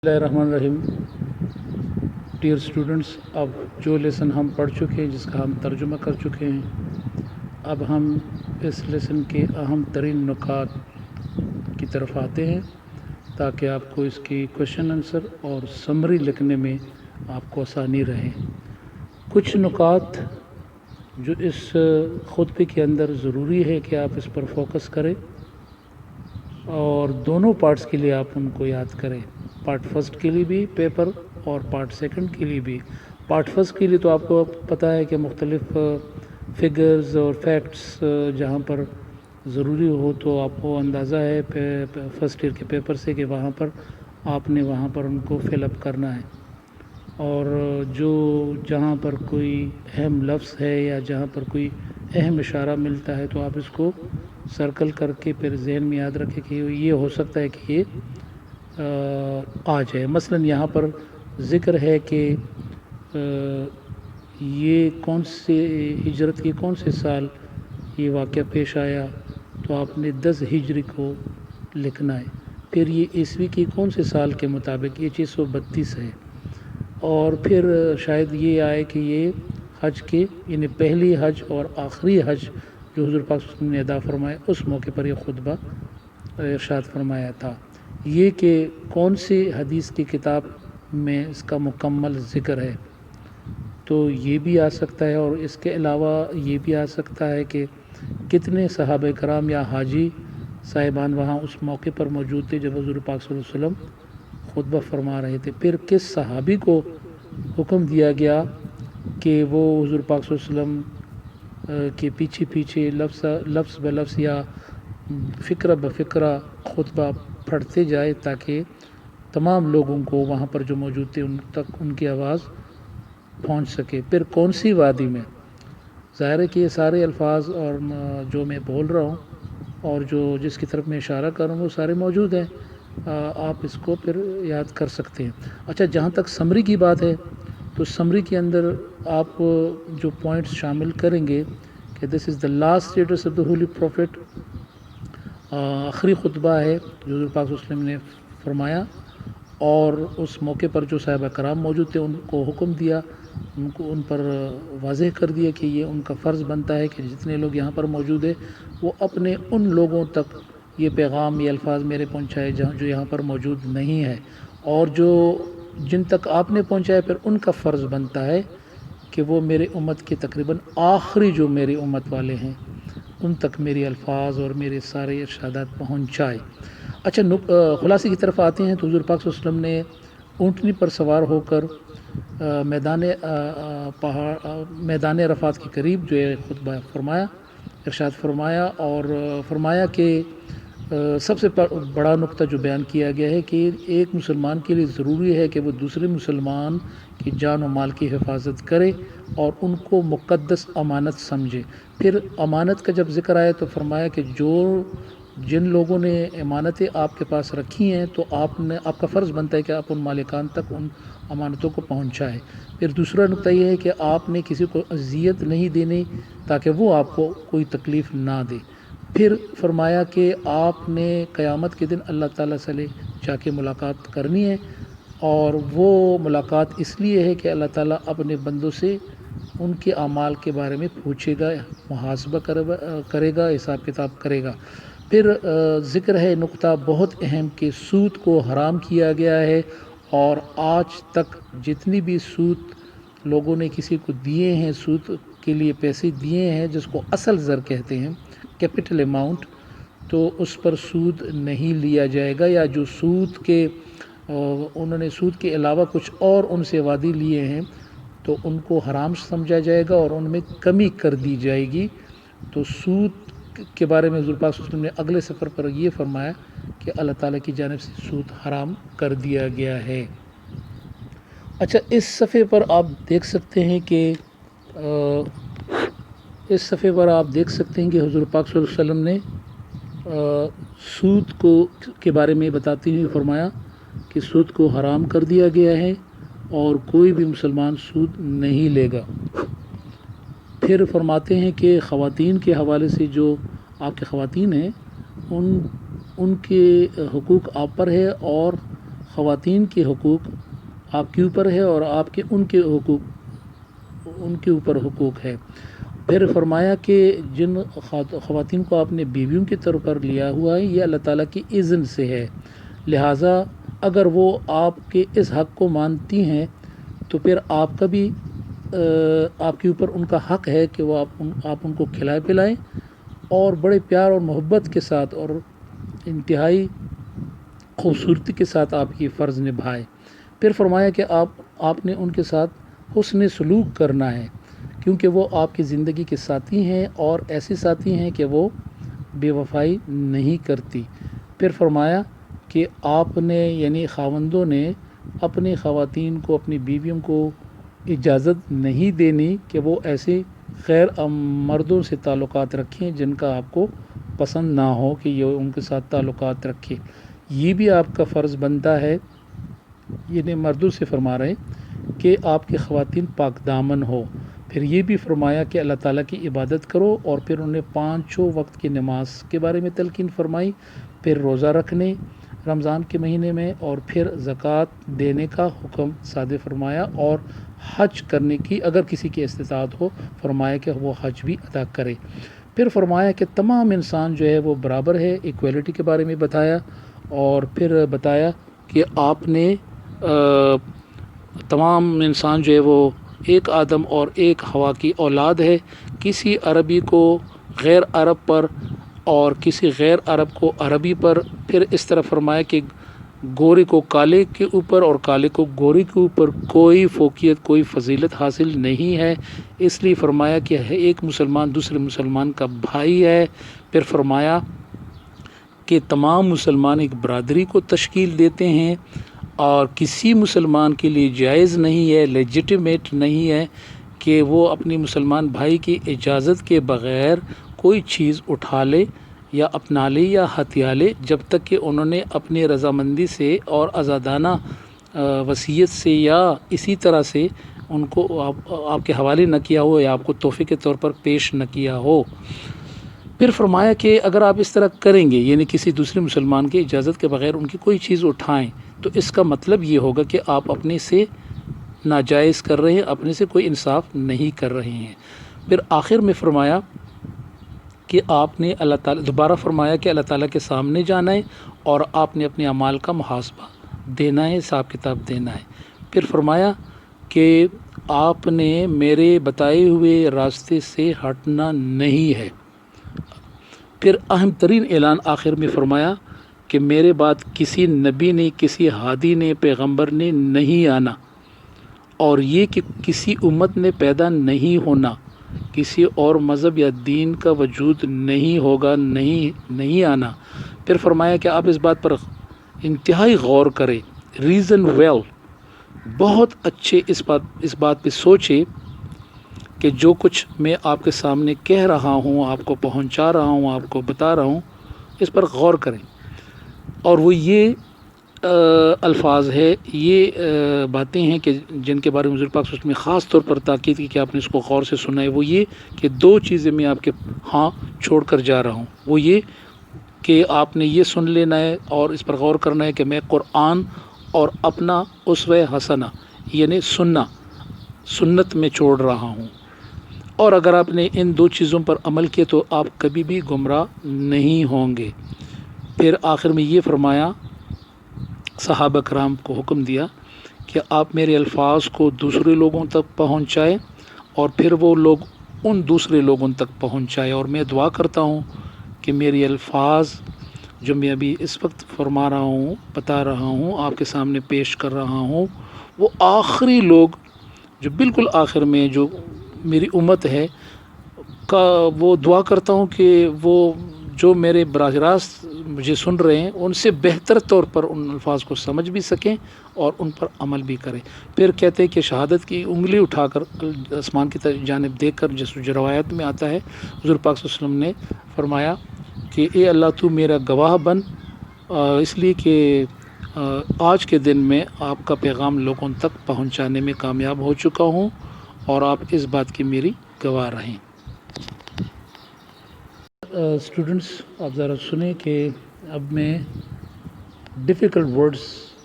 Bismillahirrahmanirrahim. Dear students, اب جو lesson ہم پڑھ چکے ہیں، جس کا ہم ترجمہ کر چکے ہیں، اب ہم اس لیسن کے اہم ترین نکات کی طرف آتے ہیں تاکہ آپ کو اس کی کویشچن آنسر اور سمری لکھنے میں آپ کو آسانی رہے۔ کچھ نکات جو اس خطبے کے اندر ضروری ہے کہ آپ اس پر فوکس کریں اور دونوں پارٹس کے لیے آپ ان کو یاد کریں، پارٹ فرسٹ کے لیے بھی پیپر اور پارٹ سیکنڈ کے لیے بھی۔ پارٹ فرسٹ کے لیے تو آپ کو پتہ ہے کہ مختلف فگرز اور فیکٹس جہاں پر ضروری ہو تو آپ کو اندازہ ہے فرسٹ ایئر کے پیپر سے کہ وہاں پر آپ نے وہاں پر ان کو فل اپ کرنا ہے، اور جہاں پر کوئی اہم لفظ ہے یا جہاں پر کوئی اہم اشارہ ملتا ہے تو آپ اس کو سرکل کر کے پھر ذہن میں یاد رکھیں کہ یہ ہو سکتا ہے کہ یہ آ جائے۔ مثلا یہاں پر ذکر ہے کہ یہ کون سے ہجرت کے کون سے سال یہ واقعہ پیش آیا، تو آپ نے 10 ہجری کو لکھنا ہے۔ پھر یہ عیسوی کی کون سے سال کے مطابق، یہ 632 ہے، اور پھر شاید یہ آئے کہ یہ حج کے یعنی پہلی حج اور آخری حج جو حضور پاک صلی اللہ علیہ وسلم نے ادا فرمایا، اس موقع پر یہ خطبہ ارشاد فرمایا تھا۔ یہ کہ کون سی حدیث کی کتاب میں اس کا مکمل ذکر ہے، تو یہ بھی آ سکتا ہے، اور اس کے علاوہ یہ بھی آ سکتا ہے کہ کتنے صحابہ کرام یا حاجی صاحبان وہاں اس موقع پر موجود تھے جب حضور پاک صلی اللہ علیہ وسلم خطبہ فرما رہے تھے۔ پھر کس صحابی کو حکم دیا گیا کہ وہ حضور پاک صلی اللہ علیہ وسلم کے پیچھے پیچھے لفظ بلفظ یا فقرہ بفقرہ خطبہ پڑھتے جائے تاکہ تمام لوگوں کو وہاں پر جو موجود تھے ان تک ان کی آواز پہنچ سکے۔ پھر کون سی وادی میں، ظاہر ہے کہ یہ سارے الفاظ اور جو میں بول رہا ہوں اور جس کی طرف میں اشارہ کر رہا ہوں وہ سارے موجود ہیں، آپ اس کو پھر یاد کر سکتے ہیں۔ اچھا، جہاں تک سمری کی بات ہے تو سمری کے اندر آپ جو پوائنٹس شامل کریں گے کہ this is the last status of the holy prophet, آخری خطبہ ہے جو حضور پاک صلی اللہ علیہ وسلم نے فرمایا، اور اس موقع پر جو صحابہ کرام موجود تھے ان کو حکم دیا، ان پر واضح کر دیا کہ یہ ان کا فرض بنتا ہے کہ جتنے لوگ یہاں پر موجود ہیں وہ اپنے ان لوگوں تک یہ پیغام، یہ الفاظ میرے پہنچائے جو یہاں پر موجود نہیں ہے، اور جن تک آپ نے پہنچایا پھر ان کا فرض بنتا ہے کہ وہ میرے امت کے تقریباً آخری جو میری امت والے ہیں ان تک میری الفاظ اور میرے سارے ارشادات پہنچائے۔ اچھا، خلاصے کی طرف آتے ہیں تو حضور پاک صلی اللہ علیہ وسلم نے اونٹنی پر سوار ہو کر میدان عرفات کے قریب جو ہے خطبہ فرمایا، ارشاد فرمایا، اور فرمایا کہ سب سے بڑا نقطہ جو بیان کیا گیا ہے کہ ایک مسلمان کے لیے ضروری ہے کہ وہ دوسرے مسلمان کی جان و مال کی حفاظت کرے اور ان کو مقدس امانت سمجھے۔ پھر امانت کا جب ذکر آیا تو فرمایا کہ جن لوگوں نے امانتیں آپ کے پاس رکھی ہیں تو آپ کا فرض بنتا ہے کہ آپ ان مالکان تک ان امانتوں کو پہنچائیں۔ پھر دوسرا نقطہ یہ ہے کہ آپ نے کسی کو اذیت نہیں دینی تاکہ وہ آپ کو کوئی تکلیف نہ دے۔ پھر فرمایا کہ آپ نے قیامت کے دن اللہ تعالیٰ سے جا کے ملاقات کرنی ہے، اور وہ ملاقات اس لیے ہے کہ اللہ تعالیٰ اپنے بندوں سے ان کے اعمال کے بارے میں پوچھے گا، محاسبہ کرے گا، حساب کتاب کرے گا۔ پھر ذکر ہے نقطہ بہت اہم کہ سود کو حرام کیا گیا ہے، اور آج تک جتنی بھی سود لوگوں نے کسی کو دیے ہیں، سود کے لیے پیسے دیے ہیں جس کو اصل زر کہتے ہیں، کیپٹل اماؤنٹ، تو اس پر سود نہیں لیا جائے گا، یا جو انہوں نے سود کے علاوہ کچھ اور ان سے وعدے لیے ہیں تو ان کو حرام سمجھا جائے گا اور ان میں کمی کر دی جائے گی۔ تو سود کے بارے میں حضور پاک صلی اللہ علیہ وسلم نے اگلے سفر پر یہ فرمایا کہ اللہ تعالیٰ کی جانب سے سود حرام کر دیا گیا ہے۔ اچھا، اس صفحے پر آپ دیکھ سکتے ہیں کہ حضور پاک صلی اللہ علیہ وسلم نے سود کے بارے میں بتاتے ہوئے فرمایا کہ سود کو حرام کر دیا گیا ہے اور کوئی بھی مسلمان سود نہیں لے گا۔ پھر فرماتے ہیں کہ خواتین کے حوالے سے جو آپ کے خواتین ہیں ان کے حقوق آپ پر ہے، اور خواتین کے حقوق آپ کے اوپر ہے اور آپ کے ان کے اوپر حقوق ہے۔ پھر فرمایا کہ جن خواتین کو آپ نے بیویوں کے طور پر لیا ہوا ہے یہ اللہ تعالیٰ کی اذن سے ہے، لہٰذا اگر وہ آپ کے اس حق کو مانتی ہیں تو پھر آپ کا بھی آپ کے اوپر ان کا حق ہے کہ وہ آپ ان کو کھلائے پلائیں اور بڑے پیار اور محبت کے ساتھ اور انتہائی خوبصورتی کے ساتھ آپ کی فرض نبھائے۔ پھر فرمایا کہ آپ نے ان کے ساتھ حسن سلوک کرنا ہے کیونکہ وہ آپ کی زندگی کے ساتھی ہیں اور ایسے ساتھی ہیں کہ وہ بے وفائی نہیں کرتی۔ پھر فرمایا کہ آپ نے یعنی خاوندوں نے اپنی خواتین کو اپنی بیویوں کو اجازت نہیں دینی کہ وہ ایسے غیر مردوں سے تعلقات رکھیں جن کا آپ کو پسند نہ ہو کہ یہ ان کے ساتھ تعلقات رکھے۔ یہ بھی آپ کا فرض بنتا ہے، یعنی مردوں سے فرما رہے ہیں کہ آپ کی خواتین پاک دامن ہو۔ پھر یہ بھی فرمایا کہ اللہ تعالیٰ کی عبادت کرو اور پھر انہیں 5 وقت کی نماز کے بارے میں تلقین فرمائی، پھر روزہ رکھنے رمضان کے مہینے میں اور پھر زکوٰۃ دینے کا حکم صادر فرمایا اور حج کرنے کی اگر کسی کی استطاعت ہو فرمایا کہ وہ حج بھی ادا کرے۔ پھر فرمایا کہ تمام انسان جو ہے وہ برابر ہے، ایکویلٹی کے بارے میں بتایا اور پھر بتایا کہ آپ نے تمام انسان جو ہے وہ ایک آدم اور ایک ہوا کی اولاد ہے، کسی عربی کو غیر عرب پر اور کسی غیر عرب کو عربی پر، پھر اس طرح فرمایا کہ گورے کو کالے کے اوپر اور کالے کو گورے کے اوپر کوئی فوقیت کوئی فضیلت حاصل نہیں ہے، اس لیے فرمایا کہ ایک مسلمان دوسرے مسلمان کا بھائی ہے۔ پھر فرمایا کہ تمام مسلمان ایک برادری کو تشکیل دیتے ہیں اور کسی مسلمان کے لیے جائز نہیں ہے، لیجٹیمیٹ نہیں ہے کہ وہ اپنی مسلمان بھائی کی اجازت کے بغیر کوئی چیز اٹھا لے یا اپنا لے یا ہتھیا لے جب تک کہ انہوں نے اپنی رضامندی سے اور آزادانہ وصیت سے یا اسی طرح سے ان کو آپ کے حوالے نہ کیا ہو یا آپ کو تحفے کے طور پر پیش نہ کیا ہو۔ پھر فرمایا کہ اگر آپ اس طرح کریں گے یعنی کسی دوسرے مسلمان کی اجازت کے بغیر ان کی کوئی چیز اٹھائیں تو اس کا مطلب یہ ہوگا کہ آپ اپنے سے ناجائز کر رہے ہیں، اپنے سے کوئی انصاف نہیں کر رہے ہیں۔ پھر آخر میں فرمایا کہ آپ نے اللہ تعالیٰ دوبارہ فرمایا کہ اللہ تعالیٰ کے سامنے جانا ہے اور آپ نے اپنے اعمال کا محاسبہ دینا ہے، حساب کتاب دینا ہے۔ پھر فرمایا کہ آپ نے میرے بتائے ہوئے راستے سے ہٹنا نہیں ہے۔ پھر اہم ترین اعلان آخر میں فرمایا کہ میرے بعد کسی نبی نے کسی ہادی نے پیغمبر نے نہیں آنا اور یہ کہ کسی امت نے پیدا نہیں ہونا، کسی اور مذہب یا دین کا وجود نہیں ہوگا، نہیں آنا۔ پھر فرمایا کہ آپ اس بات پر انتہائی غور کریں، ریزن ویل، بہت اچھے اس بات پہ سوچے کہ جو کچھ میں آپ کے سامنے کہہ رہا ہوں، آپ کو پہنچا رہا ہوں، آپ کو بتا رہا ہوں، اس پر غور کریں۔ اور وہ یہ الفاظ ہے، یہ باتیں ہیں کہ جن کے بارے میں حضور پاک صلی اللہ علیہ وسلم نے خاص طور پر تاکید کی کہ آپ نے اس کو غور سے سنا ہے۔ وہ یہ کہ 2 چیزیں میں آپ کے ہاں چھوڑ کر جا رہا ہوں، وہ یہ کہ آپ نے یہ سن لینا ہے اور اس پر غور کرنا ہے کہ میں قرآن اور اپنا اسوہ حسنہ یعنی سنت میں چھوڑ رہا ہوں، اور اگر آپ نے ان 2 چیزوں پر عمل کیا تو آپ کبھی بھی گمراہ نہیں ہوں گے۔ پھر آخر میں یہ فرمایا، صحابہ کرام کو حکم دیا کہ آپ میرے الفاظ کو دوسرے لوگوں تک پہنچائیں اور پھر وہ لوگ ان دوسرے لوگوں تک پہنچائیں، اور میں دعا کرتا ہوں کہ میری الفاظ جو میں ابھی اس وقت فرما رہا ہوں، بتا رہا ہوں، آپ کے سامنے پیش کر رہا ہوں، وہ آخری لوگ جو بالکل آخر میں جو میری امت ہے کا وہ دعا کرتا ہوں کہ وہ جو میرے براہ راست مجھے سن رہے ہیں ان سے بہتر طور پر ان الفاظ کو سمجھ بھی سکیں اور ان پر عمل بھی کریں۔ پھر کہتے ہیں کہ شہادت کی انگلی اٹھا کر آسمان کی جانب دیکھ کر، جس جو روایت میں آتا ہے حضور پاک صلی اللہ علیہ وسلم نے فرمایا کہ اے اللہ تو میرا گواہ بن، اس لیے کہ آج کے دن میں آپ کا پیغام لوگوں تک پہنچانے میں کامیاب ہو چکا ہوں اور آپ اس بات کی میری گواہ رہیں۔ اسٹوڈنٹس آپ ذرا سنیں کہ اب میں ڈیفیکلٹ ورڈز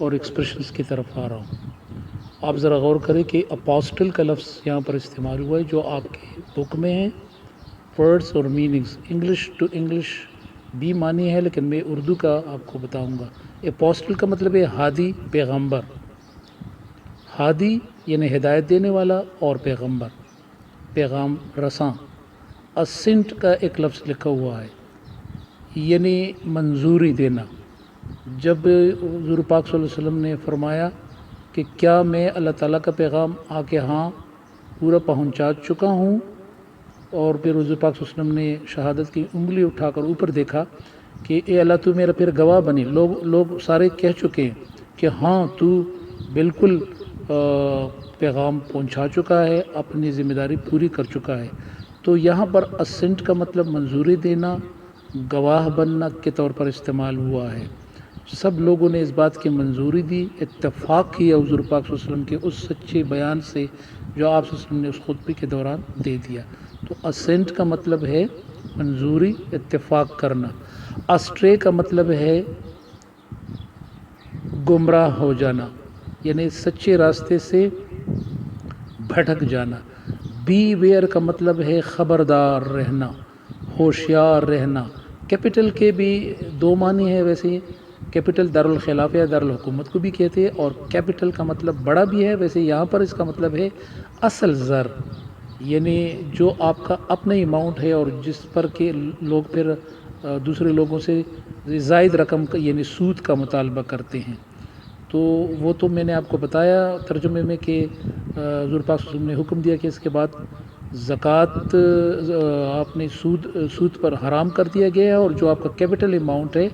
اور ایکسپریشنز کی طرف آ رہا ہوں. آپ ذرا غور کریں کہ اپوسٹل کا لفظ یہاں پر استعمال ہوا ہے جو آپ کی بک میں ہے. ورڈز اور میننگز انگلش ٹو انگلش بھی معنی ہے، لیکن میں اردو کا آپ کو بتاؤں گا. اپوسٹل کا مطلب ہے ہادی، پیغمبر. ہادی یعنی ہدایت دینے والا، اور پیغمبر پیغام رساں. اسنٹ کا ایک لفظ لکھا ہوا ہے یعنی منظوری دینا. جب حضور پاک صلی اللہ علیہ وسلم نے فرمایا کہ کیا میں اللہ تعالیٰ کا پیغام آ کے ہاں پورا پہنچا چکا ہوں، اور پھر حضور پاک صلی اللہ علیہ وسلم نے شہادت کی انگلی اٹھا کر اوپر دیکھا کہ اے اللہ تو میرا پھر گواہ بنی. لوگ سارے کہہ چکے ہیں کہ ہاں تو بالکل پیغام پہنچا چکا ہے، اپنی ذمہ داری پوری کر چکا ہے. تو یہاں پر اسنٹ کا مطلب منظوری دینا، گواہ بننا کے طور پر استعمال ہوا ہے. سب لوگوں نے اس بات کی منظوری دی، اتفاق کیا حضور پاک صلی اللہ علیہ وسلم کے اس سچے بیان سے جو آپ صلی اللہ علیہ وسلم نے اس خطبے کے دوران دے دیا. تو اسنٹ کا مطلب ہے منظوری، اتفاق کرنا. اسٹرے کا مطلب ہے گمراہ ہو جانا، یعنی سچے راستے سے بھٹک جانا. بی ویئر کا مطلب ہے خبردار رہنا، ہوشیار رہنا. کیپٹل کے بھی دو معنی ہے ویسے. کیپٹل دارالخلافہ یا دارالحکومت کو بھی کہتے ہیں، اور کیپٹل کا مطلب بڑا بھی ہے. ویسے یہاں پر اس کا مطلب ہے اصل زر، یعنی جو آپ کا اپنا اماؤنٹ ہے اور جس پر کہ لوگ پھر دوسرے لوگوں سے زائد رقم کا یعنی سود کا مطالبہ کرتے ہیں. تو وہ تو میں نے آپ کو بتایا ترجمے میں کہ حضور پاک صلی اللہ علیہ وسلم نے حکم دیا کہ اس کے بعد زکوٰۃ آپ نے سود پر حرام کر دیا گیا ہے، اور جو آپ کا کیپٹل اماؤنٹ ہے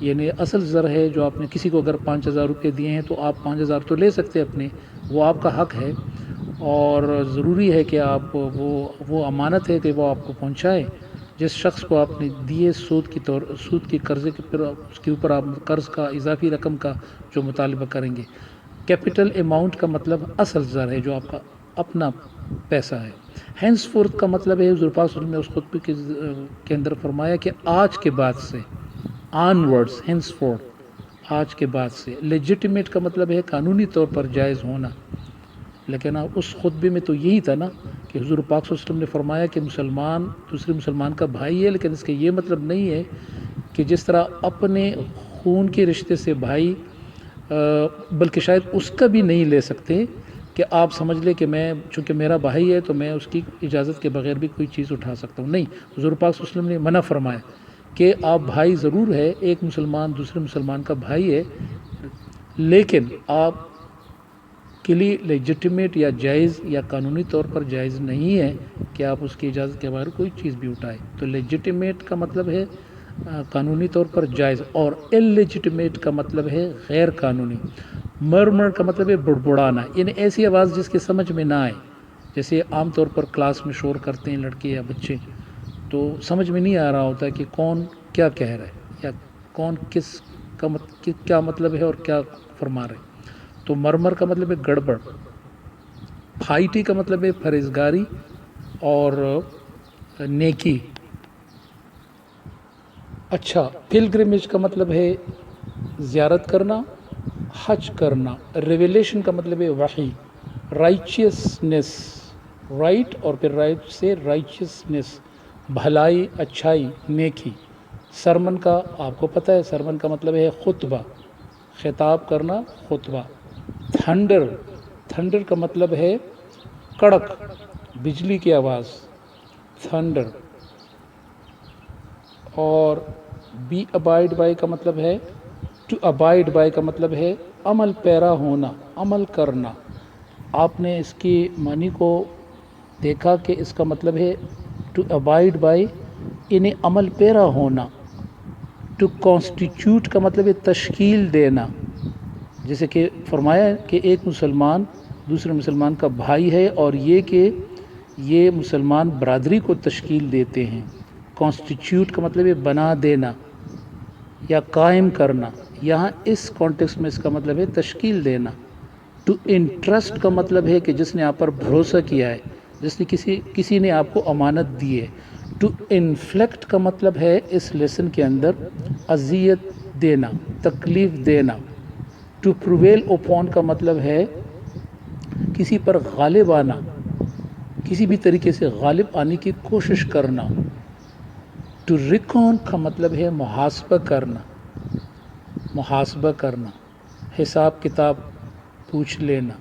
یعنی اصل زر ہے، جو آپ نے کسی کو اگر 5,000 روپے دیے ہیں تو آپ 5,000 تو لے سکتے اپنے، وہ آپ کا حق ہے، اور ضروری ہے کہ آپ وہ امانت ہے کہ وہ آپ کو پہنچائے. جس شخص کو آپ نے دیے سود کی قرضے کے پھر اس کے اوپر آپ قرض کا اضافی رقم کا جو مطالبہ کریں گے. کیپٹل اماؤنٹ کا مطلب اصل زر ہے جو آپ کا اپنا پیسہ ہے. ہینس فورتھ کا مطلب ہے حضور پاک صلی اللہ علیہ وسلم نے اس خطبے کے اندر فرمایا کہ آج کے بعد سے، آن ورڈز، ہینس فورتھ، آج کے بعد سے. لیجٹیمیٹ کا مطلب ہے قانونی طور پر جائز ہونا. لیکن اس خطبے میں تو یہی تھا نا کہ حضور پاک صلی اللہ علیہ وسلم نے فرمایا کہ مسلمان دوسرے مسلمان کا بھائی ہے، لیکن اس کا یہ مطلب نہیں ہے کہ جس طرح اپنے خون کے رشتے سے بھائی، بلکہ شاید اس کا بھی نہیں لے سکتے کہ آپ سمجھ لیں کہ میں چونکہ میرا بھائی ہے تو میں اس کی اجازت کے بغیر بھی کوئی چیز اٹھا سکتا ہوں. نہیں، حضور پاک صلی اللہ علیہ وسلم نے منع فرمایا کہ آپ بھائی ضرور ہے، ایک مسلمان دوسرے مسلمان کا بھائی ہے، لیکن آپ کے لیے لیجٹیمیٹ یا جائز یا قانونی طور پر جائز نہیں ہے کہ آپ اس کی اجازت کے بغیر کوئی چیز بھی اٹھائیں. تو لیجٹیمیٹ کا مطلب ہے قانونی طور پر جائز، اور اللیجٹیمیٹ کا مطلب ہے غیر قانونی. مرمر کا مطلب ہے بڑبڑانا، یعنی ایسی آواز جس کے سمجھ میں نہ آئے. جیسے عام طور پر کلاس میں شور کرتے ہیں لڑکے یا بچے، تو سمجھ میں نہیں آ رہا ہوتا کہ کون کیا کہہ رہا ہے یا کون کس کا کیا مطلب ہے اور کیا فرما رہے. تو مرمر کا مطلب ہے گڑبڑ. پھائٹی کا مطلب ہے پرہیزگاری اور نیکی. اچھا، پلگرمیج کا مطلب ہے زیارت کرنا، حج کرنا. ریویلیشن کا مطلب ہے وحی. رائچیسنس، رائٹ اور پھر رائٹ سے رائچیسنس، بھلائی، اچھائی، نیکی. سرمن کا آپ کو پتہ ہے، سرمن کا مطلب ہے خطبہ، خطاب کرنا، خطبہ. تھنڈر کا مطلب ہے کڑک، بجلی کی آواز، تھنڈر. اور بی ابائڈ بائی کا مطلب ہے، ٹو ابائڈ بائی کا مطلب ہے عمل پیرا ہونا، عمل کرنا. آپ نے اس کی معنی کو دیکھا کہ اس کا مطلب ہے ٹو ابائڈ بائی یعنی عمل پیرا ہونا. ٹو کانسٹیٹیوٹ کا مطلب ہے تشکیل دینا. جیسے کہ فرمایا کہ ایک مسلمان دوسرے مسلمان کا بھائی ہے، اور یہ کہ یہ مسلمان برادری کو تشکیل دیتے ہیں. کانسٹیٹیوٹ کا مطلب ہے بنا دینا یا قائم کرنا. یہاں اس کانٹیکسٹ میں اس کا مطلب ہے تشکیل دینا. ٹو انٹرسٹ کا مطلب ہے کہ جس نے آپ پر بھروسہ کیا ہے، جس نے کسی نے آپ کو امانت دی ہے. ٹو انفلیکٹ کا مطلب ہے اس لیسن کے اندر اذیت دینا، تکلیف دینا. ٹو پرویل اپون کا مطلب ہے کسی پر غالب آنا، کسی بھی طریقے سے غالب آنے کی کوشش کرنا. ٹو ریکون کا مطلب ہے محاسبہ کرنا، محاسبہ کرنا، حساب کتاب پوچھ لینا.